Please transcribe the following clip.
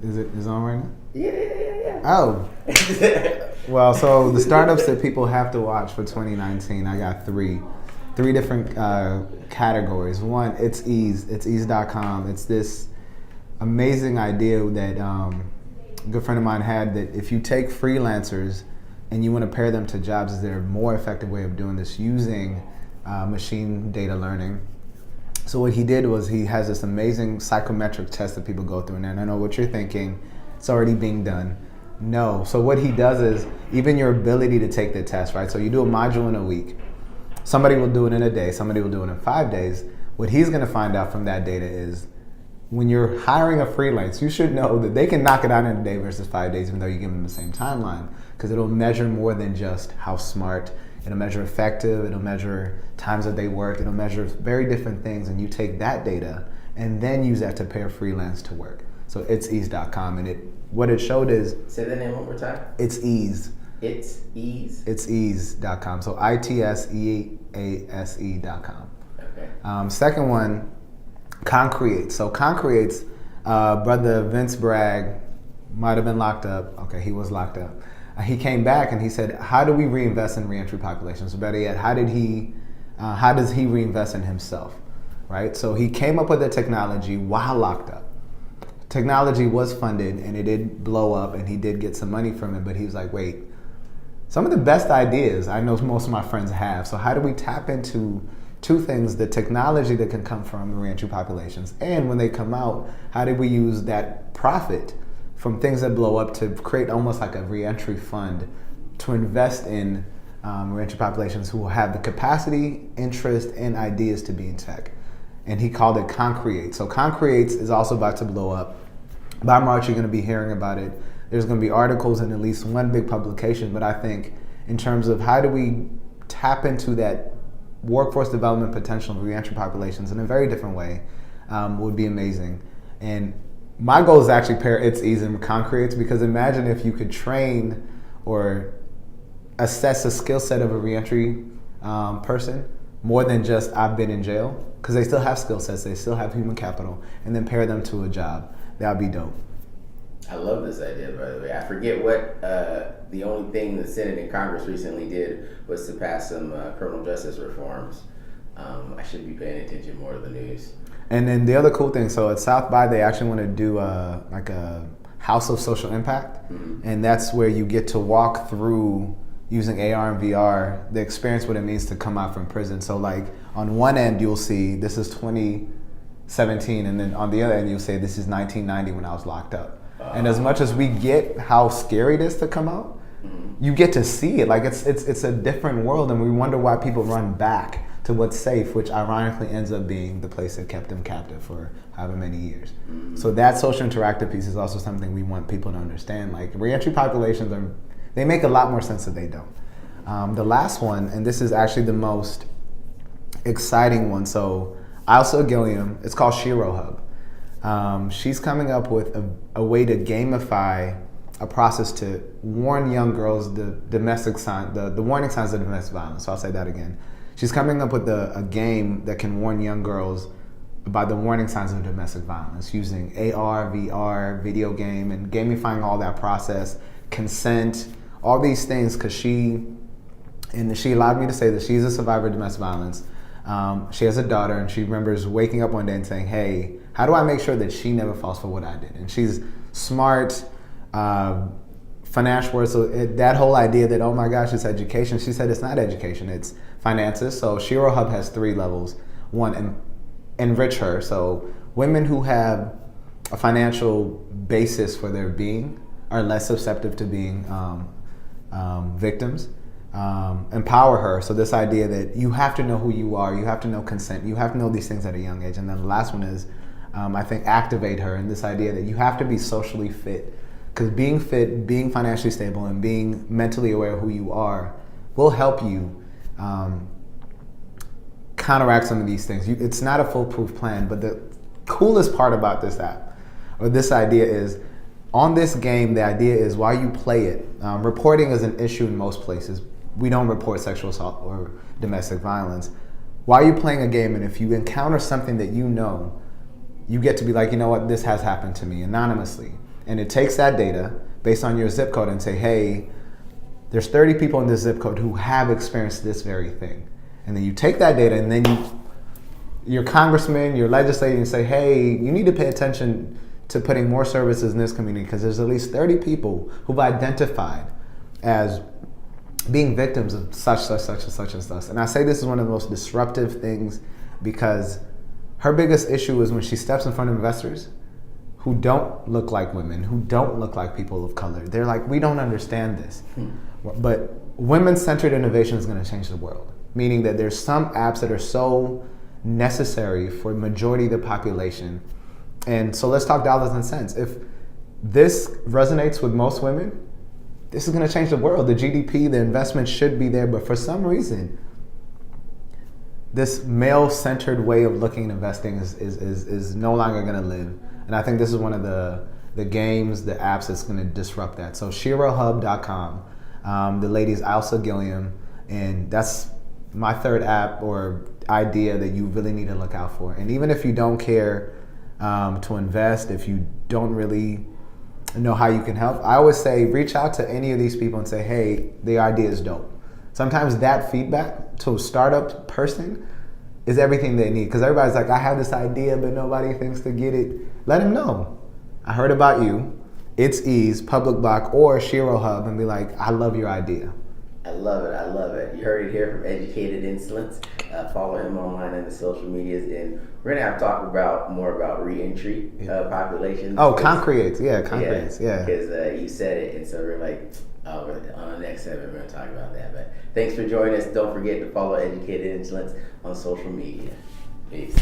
Is it on right now? Yeah. Oh. Well, so the startups that people have to watch for 2019, I got three different categories. One, it's ease. It's ease.com. It's this amazing idea that a good friend of mine had, that if you take freelancers and you want to pair them to jobs, is there a more effective way of doing this using machine data learning? So what he did was he has this amazing psychometric test that people go through, and I know what you're thinking, it's already being done. No, so what he does is, even your ability to take the test, right? So you do a module in a week, somebody will do it in a day, somebody will do it in 5 days. What he's gonna find out from that data is, when you're hiring a freelance, you should know that they can knock it out in a day versus 5 days, even though you give them the same timeline, because it'll measure more than just how smart. It'll measure effective, it'll measure times that they work, it'll measure very different things, and you take that data and then use that to pair freelance to work. So it's ease.com, and what it showed is... Say the name one more time. It's ease. It's ease? It's ease.com, so ITSEASE.com. Okay. Second one, Concreate. So Concreate's brother Vince Bragg might have been locked up. Okay, he was locked up. He came back and he said, how do we reinvest in reentry populations? Or better yet, how does he reinvest in himself, right? So he came up with the technology while locked up. Technology was funded and it did blow up and he did get some money from it, but he was like, wait, some of the best ideas I know most of my friends have, so how do we tap into two things, the technology that can come from reentry populations, and when they come out, how do we use that profit from things that blow up to create almost like a reentry fund to invest in reentry populations who will have the capacity, interest, and ideas to be in tech. And he called it Concreate. So Concreate is also about to blow up. By March, you're going to be hearing about it. There's going to be articles in at least one big publication, but I think in terms of how do we tap into that workforce development potential of reentry populations in a very different way would be amazing. And my goal is to actually pair It's Ease and Concreate, because imagine if you could train or assess a skill set of a reentry person more than just I've been in jail, because they still have skill sets, they still have human capital, and then pair them to a job. That would be dope. I love this idea, by the way. I forget what the only thing the Senate and Congress recently did was to pass some criminal justice reforms. I should be paying attention more to the news. And then the other cool thing, so at South by, they actually want to do like a House of Social Impact, and that's where you get to walk through using AR and VR, the experience, what it means to come out from prison. So like on one end, you'll see this is 2017, and then on the other end, you'll say this is 1990 when I was locked up. And as much as we get how scary it is to come out, you get to see it. Like it's a different world, and we wonder why people run back to what's safe, which ironically ends up being the place that kept them captive for however many years. So that social interactive piece is also something we want people to understand. Like reentry populations they make a lot more sense than they don't. The last one, and this is actually the most exciting one. So Ilsa Gilliam, it's called Shiro Hub. She's coming up with a way to gamify a process to warn young girls the warning signs of domestic violence. So I'll say that again. She's coming up with a game that can warn young girls about the warning signs of domestic violence using AR, VR, video game, and gamifying all that process, consent, all these things, because she allowed me to say that she's a survivor of domestic violence. She has a daughter, and she remembers waking up one day and saying, hey, how do I make sure that she never falls for what I did? And she's smart, financial, so that whole idea that, oh my gosh, it's education, she said it's not education, it's finances. So Shiro Hub has 3 levels. One, enrich her. So women who have a financial basis for their being are less susceptible to being victims. Empower her. So this idea that you have to know who you are, you have to know consent, you have to know these things at a young age. And then the last one is, I think, activate her, and this idea that you have to be socially fit, because being fit, being financially stable, and being mentally aware of who you are will help you counteract some of these things. It's not a foolproof plan, but the coolest part about this app, or this idea, is on this game, the idea is while you play it, reporting is an issue in most places. We don't report sexual assault or domestic violence. While you're playing a game, and if you encounter something that you know, you get to be like, you know what, this has happened to me anonymously. And it takes that data based on your zip code and say, hey, there's 30 people in this zip code who have experienced this very thing. And then you take that data and then your congressman, your legislator, and say, hey, you need to pay attention to putting more services in this community because there's at least 30 people who've identified as being victims of such and such. And I say this is one of the most disruptive things because her biggest issue is when she steps in front of investors who don't look like women, who don't look like people of color. They're like, we don't understand this. But women-centered innovation is going to change the world, meaning that there's some apps that are so necessary for the majority of the population. And so let's talk dollars and cents. If this resonates with most women, this is going to change the world. The GDP, the investment should be there, but for some reason, this male-centered way of looking at investing is no longer going to live. And I think this is one of the games, the apps that's going to disrupt that. So SheroHub.com, the lady's Elsa Gilliam, and that's my third app or idea that you really need to look out for. And even if you don't care to invest, if you don't really know how you can help, I always say reach out to any of these people and say, hey, the idea is dope. Sometimes that feedback to a startup person is everything they need, because everybody's like, I have this idea, but nobody thinks to get it. Let them know. I heard about you. It's Ease, Public Block, or Shero Hub, and be like, I love your idea. I love it. I love it. You heard it here from Educated Insolence. Follow him online in the social medias, and we're gonna have to talk about more about reentry populations. Oh, concretes, yeah. Because you said it, and so we're like, on the next segment we're gonna talk about that. But thanks for joining us. Don't forget to follow Educated Insolence on social media. Peace.